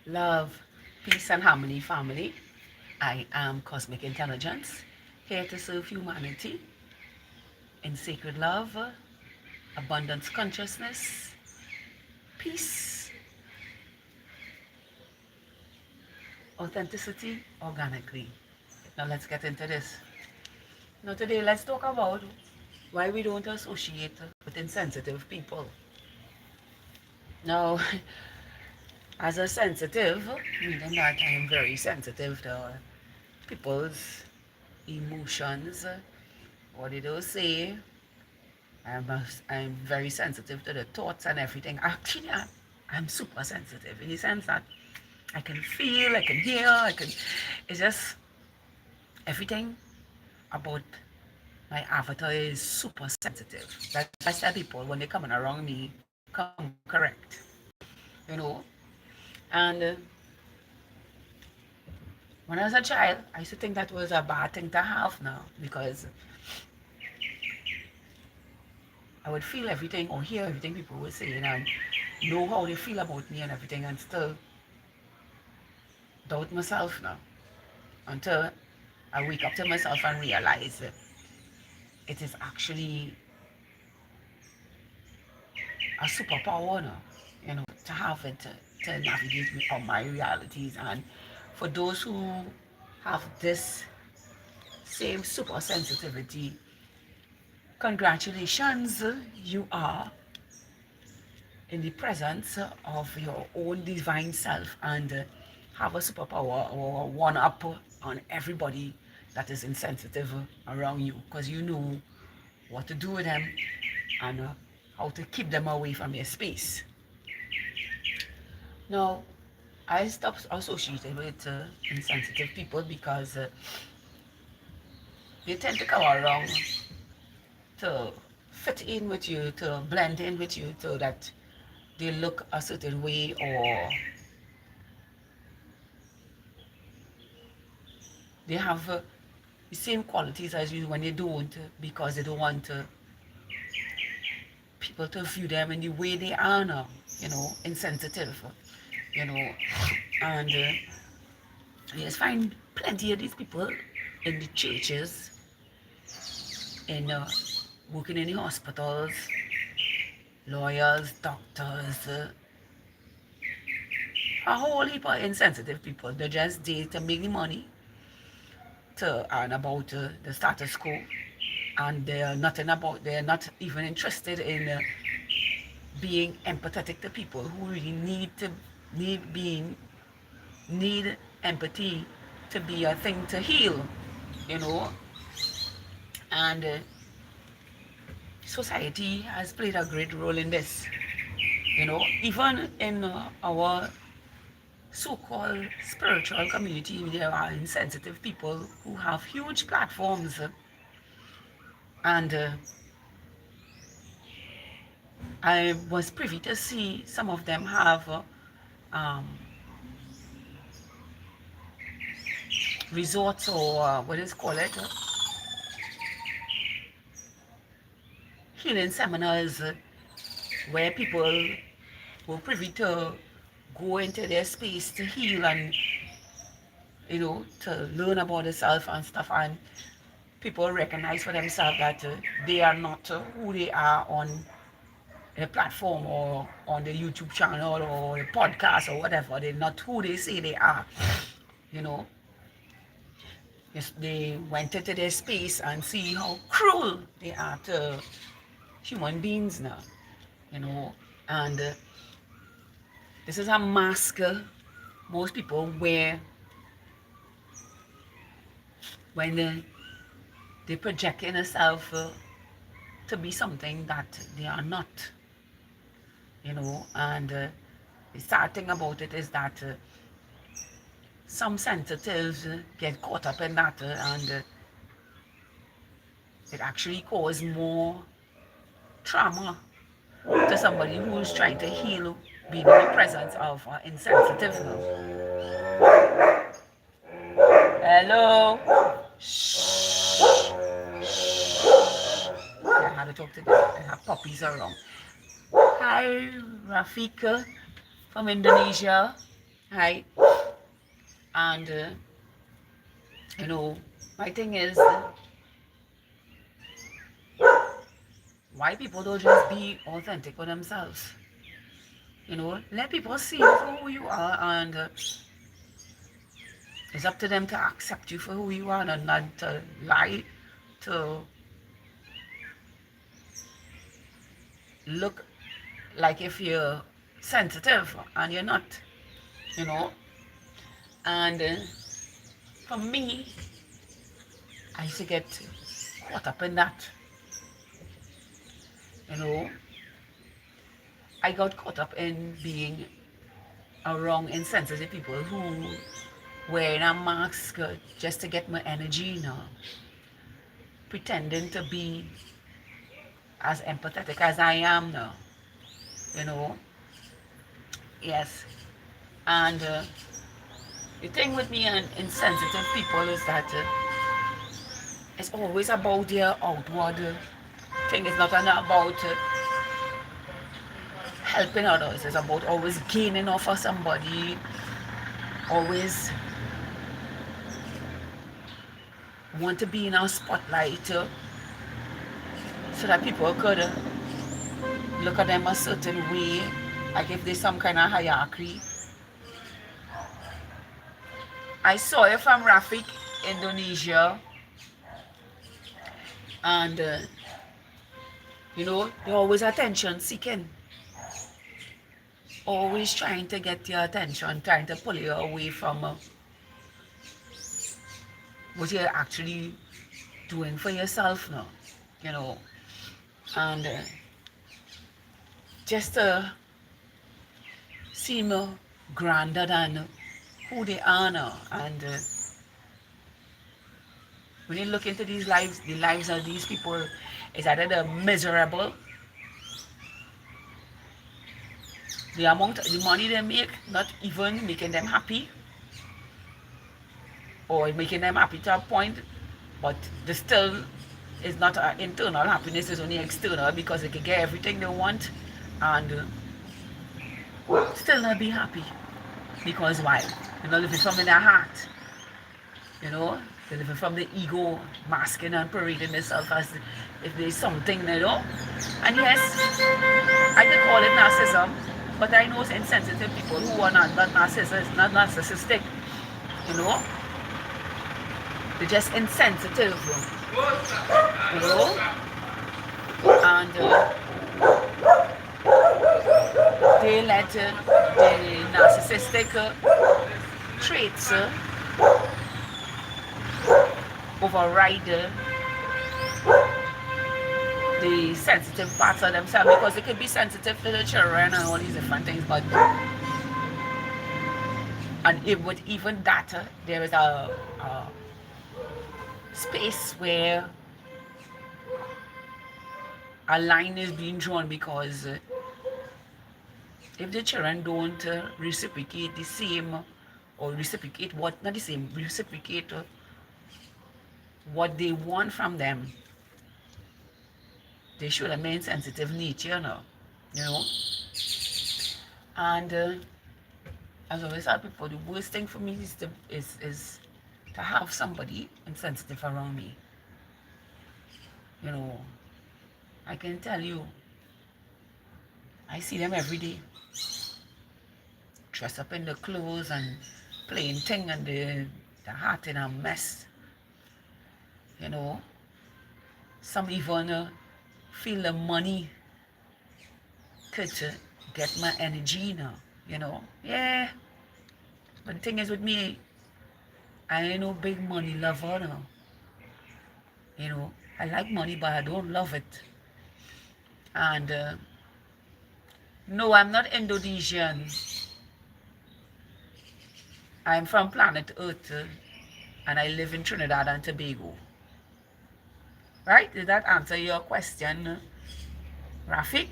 Love, peace, and harmony, family. I am Cosmic Intelligence, here to serve humanity in sacred love, abundance consciousness, peace, authenticity, organically. Now let's get into this. Now today let's talk about why we don't associate with insensitive people. Now, as a sensitive, meaning that I am very sensitive to people's emotions, what they do say. I'm very sensitive to the thoughts and everything. Actually, I'm super sensitive in the sense that I can feel, I can hear, it's just everything about my avatar is super sensitive. That's why I tell people when they're coming around me, come correct, you know. And when I was a child, I used to think that was a bad thing to have now because I would feel everything or hear everything people were saying and know how they feel about me and everything and still doubt myself now until I wake up to myself and realize that it is actually a superpower now, to have it to navigate me on my realities. And for those who have this same super sensitivity, congratulations, you are in the presence of your own divine self and have a superpower or one up on everybody that is insensitive around you because you know what to do with them and how to keep them away from your space. Now, I stopped associating with insensitive people because they tend to come around to fit in with you, to blend in with you so that they look a certain way or they have the same qualities as you when they don't because they don't want people to view them in the way they are now, insensitive, you know. And you just find plenty of these people in the churches, in working in the hospitals, lawyers, doctors, a whole heap of insensitive people. They're just there to make the money, to earn about the status quo, and they're not even interested in being empathetic to people who really need empathy to be a thing to heal, you know. And society has played a great role in this, even in our so-called spiritual community. There are insensitive people who have huge platforms, and I was privy to see some of them have um, resorts or what is called it, healing seminars where people were privy to go into their space to heal and to learn about themselves and stuff, and people recognize for themselves that they are not who they are on a platform or on the YouTube channel or a podcast or whatever. They're not who they say they are, you know. Yes, they went into their space and see how cruel they are to human beings now, and this is a mask most people wear when they project in themselves to be something that they are not, and the sad thing about it is that some sensitives get caught up in that and it actually causes more trauma to somebody who's trying to heal being in the presence of insensitive. Hello? Shh. I had to talk to them. I have puppies around. Hi, Rafika from Indonesia. right? And you know, my thing is, why people don't just be authentic with themselves? Let people see you for who you are, and it's up to them to accept you for who you are, and not to lie, to look like if you're sensitive and you're not, you know. And for me, I used to get caught up in that, you know. I got caught up in being around insensitive people who wearing a mask just to get my energy, pretending to be as empathetic as I am now, you know. Yes. And the thing with me and insensitive people is that it's always about their outward thing. It's not about helping others. It's about always gaining off of somebody, always want to be in a spotlight so that people could look at them a certain way, like if there's some kind of hierarchy. I saw it from Rafik, Indonesia, and they're always attention seeking, always trying to get your attention, trying to pull you away from what you're actually doing for yourself now, you know, and just to seem grander than who they are now. And when you look into these lives, the lives of these people, is either they're miserable, the amount, the money they make, not even making them happy, or making them happy to a point, but they still is not an internal happiness, it's only external because they can get everything they want and still not be happy. Because why? They're not living from in their heart. You know, they're living from the ego, masking and parading themselves as if there's something, And yes, I could call it narcissism, but I know insensitive people who are not narcissists, not narcissistic, you know. They're just insensitive, and they let the narcissistic traits override the sensitive parts of themselves, because they could be sensitive to the children and all these different things, but with even that, there is a space where a line is being drawn, because if the children don't reciprocate the same, or reciprocate what, not the same, reciprocate what they want from them, they should have main sensitive nature now, And as I always tell people, the worst thing for me is to have somebody insensitive around me. I can tell you, I see them every day, dress up in the clothes and playing thing, and the heart in a mess. Some even feel the money could get my energy now. Yeah. But the thing is with me, I ain't no big money lover now. I like money, but I don't love it. And no, I'm not Indonesian. I'm from planet Earth, and I live in Trinidad and Tobago. Right? Did that answer your question, Rafik?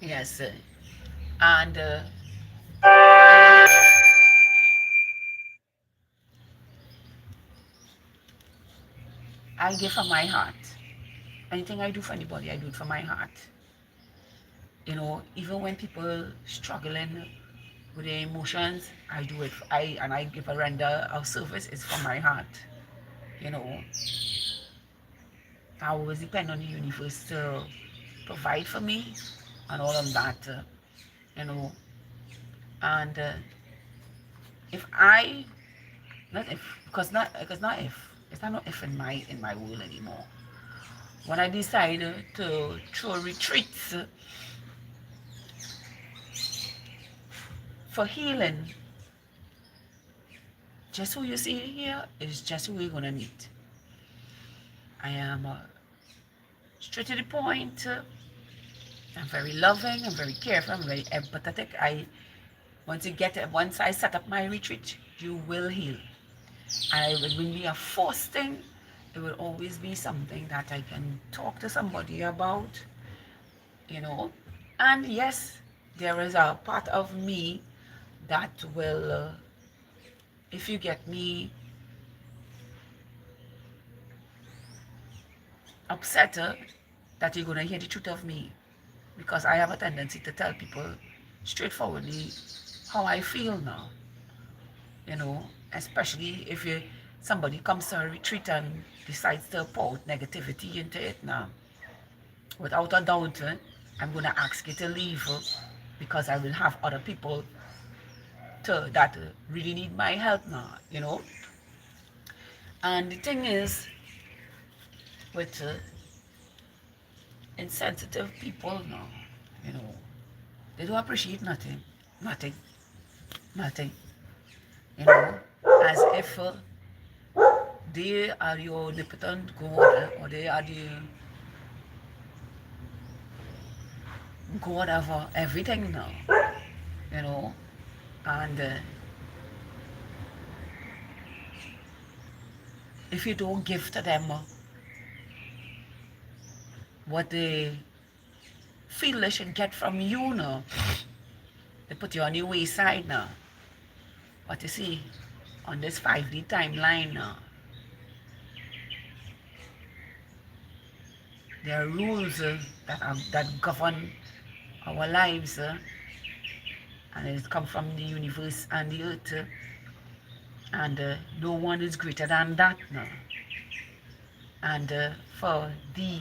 Yes. And I give from my heart. Anything I do for anybody, I do it from my heart. Even when people struggling, with their emotions. I do it. I give a render of service. It's from my heart. You know, I always depend on the universe to provide for me and all of that. You know, and if I not if because not if it's not if in my world anymore. When I decide to throw retreats for healing, just who you see here is just who we're gonna meet. I am straight to the point. I'm very loving. I'm very careful. I'm very empathetic. Once I set up my retreat, you will heal. And it will be a forced thing. It will always be something that I can talk to somebody about, you know. And yes, there is a part of me that will, if you get me upset, that you're going to hear the truth of me. Because I have a tendency to tell people straightforwardly how I feel now, you know, especially if somebody comes to a retreat and decides to pour out negativity into it now. Without a doubt, I'm going to ask you to leave because I will have other people that really need my help now, you know. And the thing is, with insensitive people now, you know, they don't appreciate nothing, nothing, nothing, you know, as if they are your omnipotent God or they are the God of everything now, you know, and if you don't give to them what they feel they should get from you now, they put you on the wayside now. But you see, on this 5D timeline now, there are rules that govern our lives, and it comes from the universe and the earth, and no one is greater than that now. And for the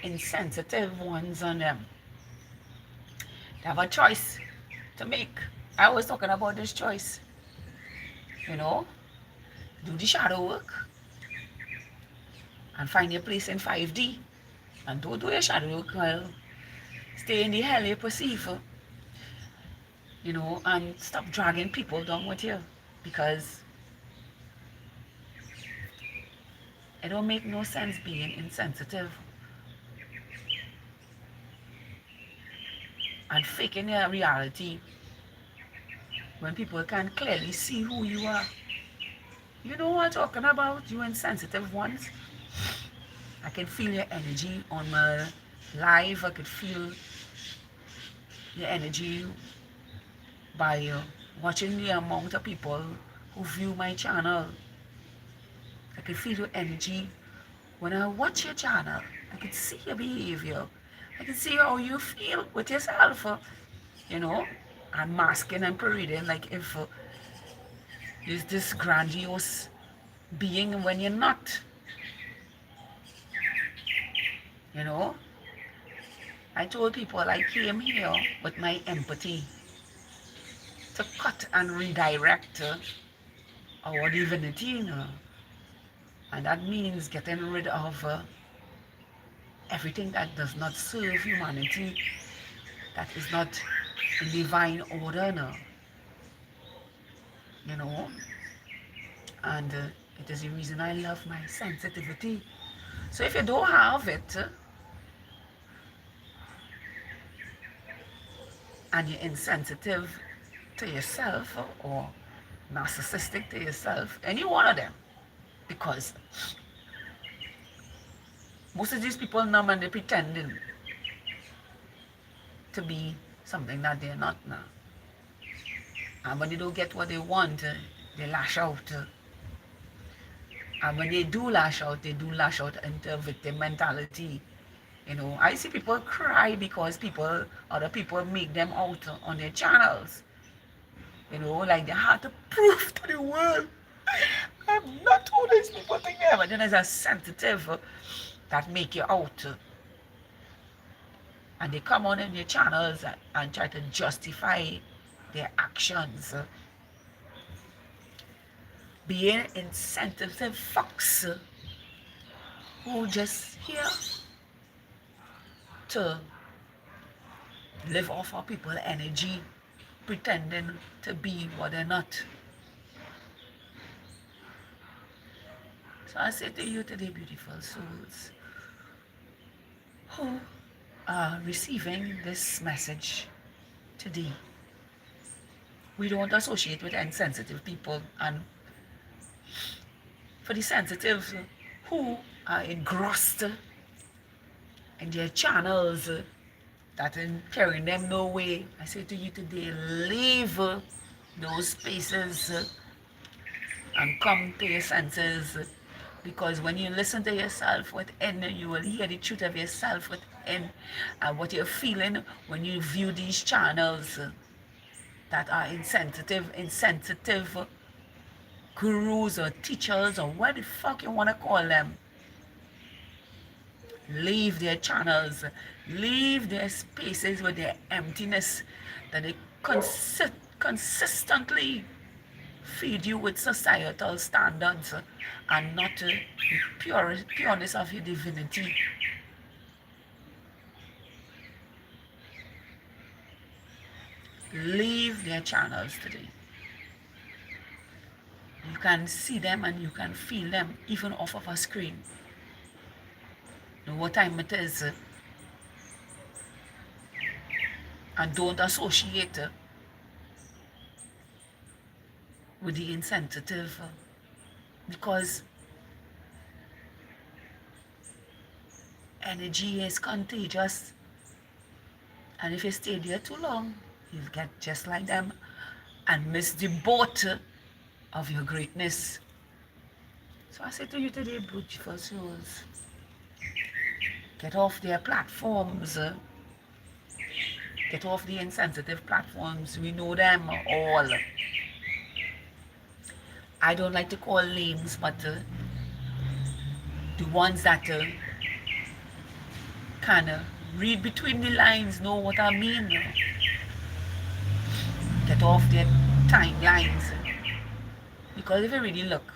insensitive ones on them, they have a choice to make. I was talking about this choice, you know, do the shadow work and find your place in 5D, and don't do your shadow work, well, stay in the hell you perceive, you know, and stop dragging people down with you, because it don't make no sense being insensitive and faking your reality when people can clearly see who you are. You know what I'm talking about, you insensitive ones. I can feel your energy on my live. I could feel your energy by watching the amount of people who view my channel. I can feel your energy when I watch your channel. I can see your behavior. I can see how you feel with yourself, you know, and masking and parading like if you're this grandiose being when you're not, you know. I told people I came here with my empathy to cut and redirect our divinity, you know. And that means getting rid of everything that does not serve humanity, that is not in divine order now, you know. And it is the reason I love my sensitivity. So if you don't have it, and you're insensitive to yourself or narcissistic to yourself, any one of them, because most of these people now, man, they're pretending to be something that they're not now. And when they don't get what they want, they lash out. And when they do lash out, they do lash out into victim mentality. You know, I see people cry because other people make them out on their channels. Like they had to prove to the world, I'm not who these people think I am. But then there's a sensitive that make you out. And they come on in your channels and try to justify their actions. Being insensitive fucks who just here to live off of people's energy, pretending to be what they're not. So I say to you today, beautiful souls, who are receiving this message today, we don't associate with insensitive people. And for the sensitive who are engrossed in their channels that are carrying them no way, I say to you today, leave those spaces and come to your senses, because when you listen to yourself within, you will hear the truth of yourself within, and what you're feeling when you view these channels that are insensitive gurus or teachers or what the fuck you want to call them. Leave their channels, leave their spaces with their emptiness that they consistently feed you with societal standards and not the pureness of your divinity. Leave their channels today. You can see them and you can feel them even off of a screen. Know what time it is, and don't associate with the insensitive, because energy is contagious, and if you stay there too long, you'll get just like them and miss the boat of your greatness. So I say to you today, beautiful souls, get off their platforms, get off the insensitive platforms. We know them all. I don't like to call names, but the ones that can read between the lines know what I mean. Get off their timelines, because if you really look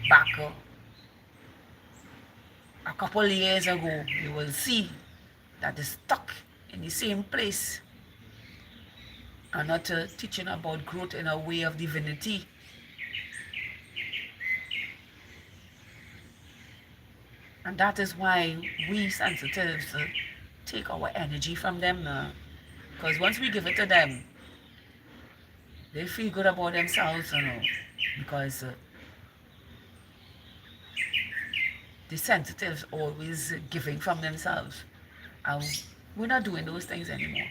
back a couple of years ago, you will see that they're stuck in the same place and not teaching about growth in a way of divinity. And that is why we sensitives take our energy from them now. Because once we give it to them, they feel good about themselves, because the sensitives always giving from themselves. And we're not doing those things anymore.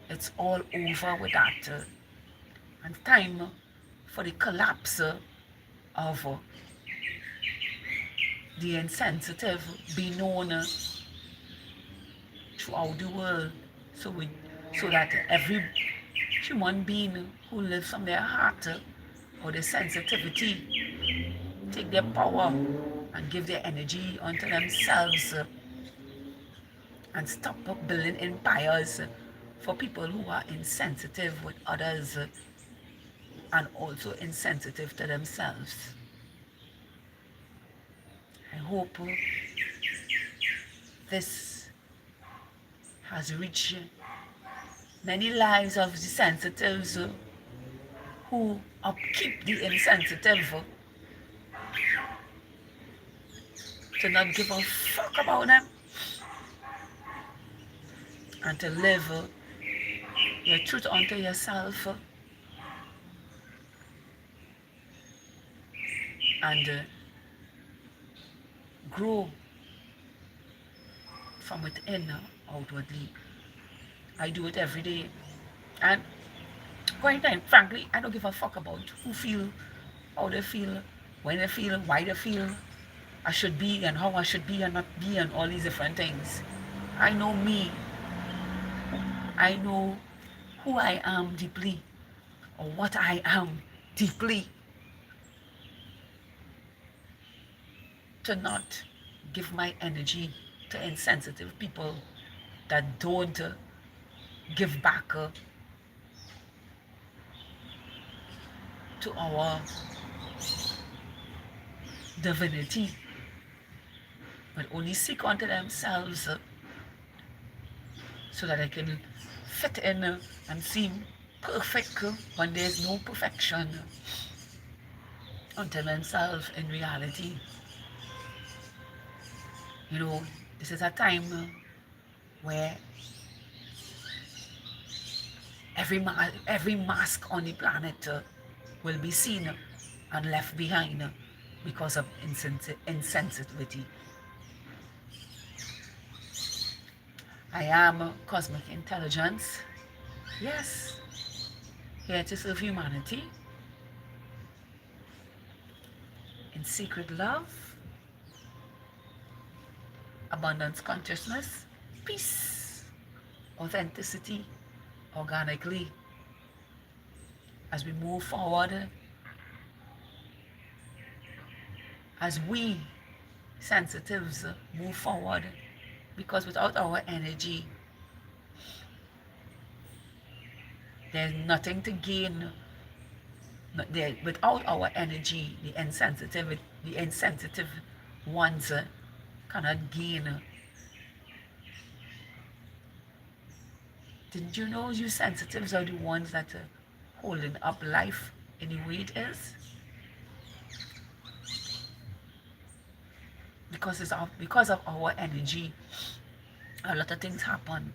It's all over with that. And time for the collapse of the insensitive be known throughout the world, so that every human being who lives from their heart or their sensitivity take their power and give their energy unto themselves, and stop building empires for people who are insensitive with others and also insensitive to themselves. I hope this has reached many lives of the sensitives who upkeep the insensitive to not give a fuck about them and to live your truth unto yourself and grow from within outwardly. I do it every day, and quite frankly, I don't give a fuck about who feel, how they feel, when they feel, why they feel I should be and how I should be and not be and all these different things. I know me, I know who I am deeply, or what I am deeply, to not give my energy to insensitive people that don't give back to our divinity, but only seek unto themselves so that I can fit in and seem perfect when there's no perfection unto themselves in reality. You know, this is a time where every mask on the planet will be seen and left behind because of insensitivity. I am cosmic intelligence, yes, here to serve humanity in secret love, abundance consciousness, peace, authenticity, organically, as we move forward, as we sensitives move forward, because without our energy, there's nothing to gain. Without our energy, the insensitive ones cannot gain. Didn't you know you sensitives are the ones that are holding up life in the way it is? Because of our energy, a lot of things happen.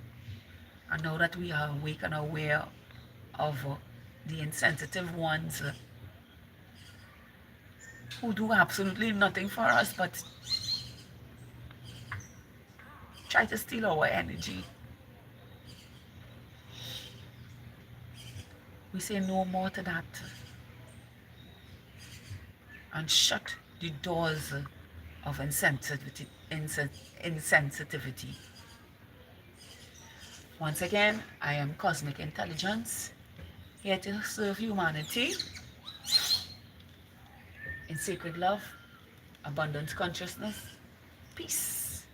And now that we are awake and aware of the insensitive ones who do absolutely nothing for us but try to steal our energy, we say no more to that and shut the doors of insensitivity. Once again, I am Cosmic Intelligence, here to serve humanity in sacred love, abundance consciousness, peace,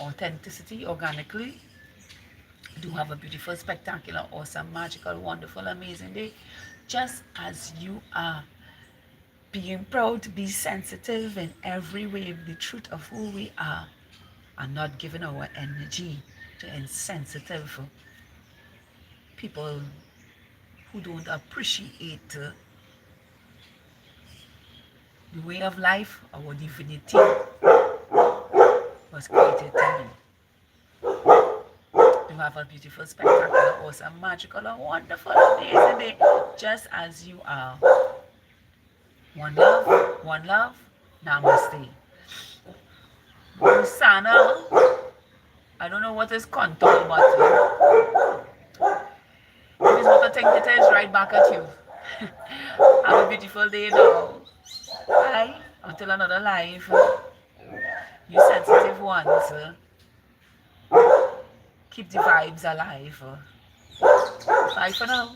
authenticity, organically. Do have a beautiful, spectacular, awesome, magical, wonderful, amazing day, just as you are. Being proud to be sensitive in every way, the truth of who we are, and not giving our energy to insensitive people who don't appreciate the way of life our divinity was created to be. You have a beautiful, spectacular, awesome, magical, and wonderful, amazing day, just as you are. One love, namaste. Sana, I don't know what is contour, but it is what I think it is, right back at you. Have a beautiful day now. Bye. Until another live. You sensitive ones, keep the vibes alive. Bye for now.